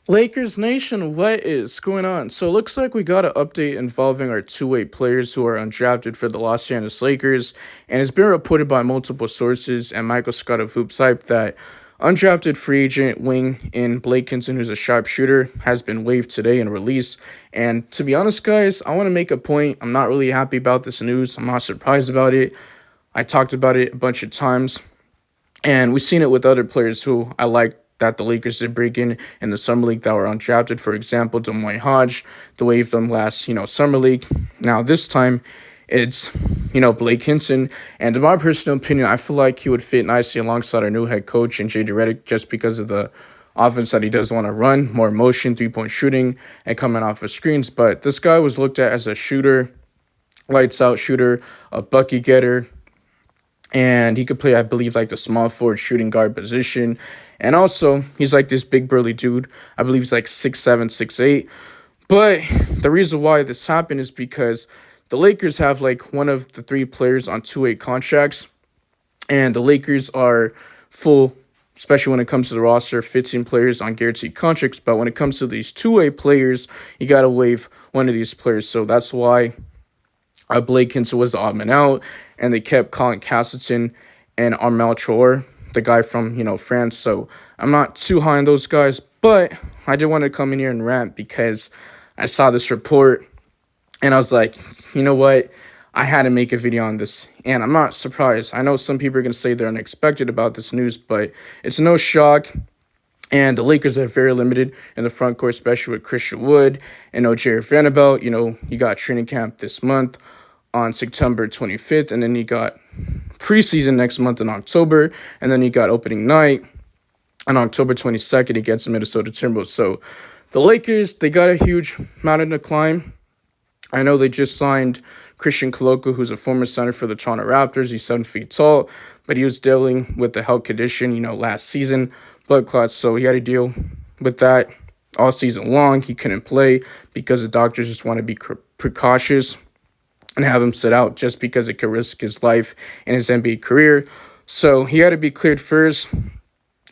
Lakers Nation, what is going on? So it looks like we got an update involving our two-way players who are undrafted for the Los Angeles Lakers, and it's been reported by multiple sources and Michael Scott of Hoops Hype that undrafted free agent wing in Blake Hinson, who's a sharpshooter, has been waived today and released. And to be honest, guys, I want to make a point. I'm not really happy about this news. I'm not surprised about it. I talked about it a bunch of times. And we've seen it with other players who I like that the Lakers did bring in the summer league that were undrafted. For example, Demoy Hodge, the waived them last, summer league. Now this time, it's Blake Hinson, and in my personal opinion, I feel like he would fit nicely alongside our new head coach and JD Redick just because of the offense that he does want to run, more motion, 3-point shooting, and coming off of screens. But this guy was looked at as a shooter, lights out shooter, a bucket getter, and he could play, I believe, like the small forward shooting guard position. And also, he's like this big burly dude. I believe he's like 6'7", 6'8". But the reason why this happened is because the Lakers have like one of the three players on 2-way contracts, and the Lakers are full, especially when it comes to the roster, 15 players on guaranteed contracts. But when it comes to these 2-way players, you got to waive one of these players. So that's why Blake Hinson was the odd man out, and they kept Colin Castleton and Armel Traore, the guy from, France. So I'm not too high on those guys, but I did want to come in here and rant because I saw this report, and I was like, you know what? I had to make a video on this, and I'm not surprised. I know some people are going to say they're unexpected about this news, but it's no shock. And the Lakers are very limited in the front court, especially with Christian Wood and Jared Vanderbilt. You got training camp this month on September 25th, and then you got preseason next month in October, and then you got opening night on October 22nd against the Minnesota Timberwolves. So the Lakers, they got a huge mountain to climb. I know they just signed Christian Koloko, who's a former center for the Toronto Raptors. He's 7 feet tall, but he was dealing with the health condition, last season, blood clots. So he had to deal with that all season long. He couldn't play because the doctors just want to be precautious and have him sit out just because it could risk his life and his NBA career. So he had to be cleared first,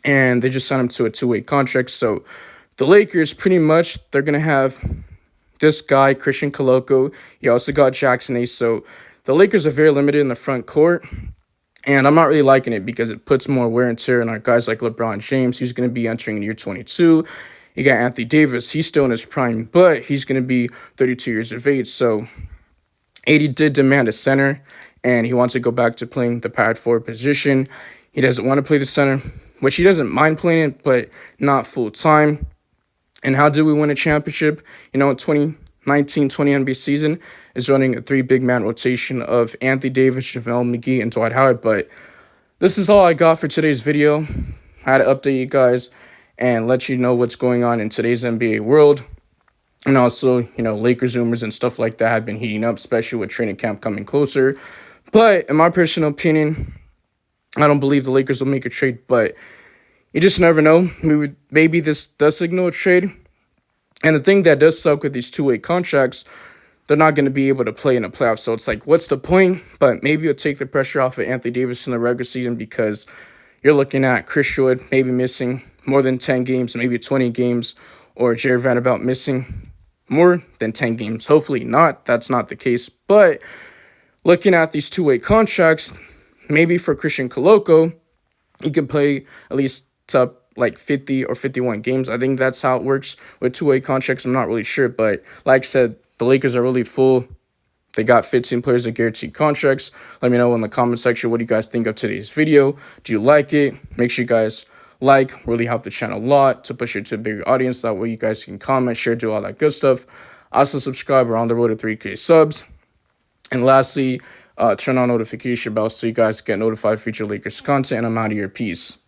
and they just signed him to a 2-way contract. So the Lakers, pretty much, they're going to have this guy, Christian Koloko. You also got Jackson Ace. So the Lakers are very limited in the front court, and I'm not really liking it because it puts more wear and tear on our guys like LeBron James, who's going to be entering year 22. You got Anthony Davis. He's still in his prime, but he's going to be 32 years of age. So AD did demand a center, and he wants to go back to playing the power forward position. He doesn't want to play the center, which he doesn't mind playing it, but not full time. And how did we win a championship? 2019-20 NBA season is running a 3 big man rotation of Anthony Davis, JaVale McGee, and Dwight Howard. But this is all I got for today's video. I had to update you guys and let you know what's going on in today's NBA world. And also, Lakers rumors and stuff like that have been heating up, especially with training camp coming closer. But in my personal opinion, I don't believe the Lakers will make a trade, but you just never know. Maybe this does signal a trade. And the thing that does suck with these 2-way contracts, they're not going to be able to play in the playoffs. So it's like, what's the point? But maybe it'll take the pressure off of Anthony Davis in the regular season because you're looking at Christian Wood maybe missing more than 10 games, maybe 20 games, or Jared Vanderbilt missing more than 10 games. Hopefully not. That's not the case. But looking at these 2-way contracts, maybe for Christian Koloko, he can play at least up like 50 or 51 games. I think that's how it works with 2-way contracts. I'm not really sure. But like I said, the Lakers are really full. They got 15 players that guaranteed contracts. Let me know in the comment section what you guys think of today's video. Do you like it? Make sure you guys really help the channel a lot to push it to a bigger audience. That way you guys can comment, share, do all that good stuff. Also subscribe. We're on the road to 3K subs. And lastly, turn on notification bells so you guys get notified for future Lakers content. And I'm out of here. Peace.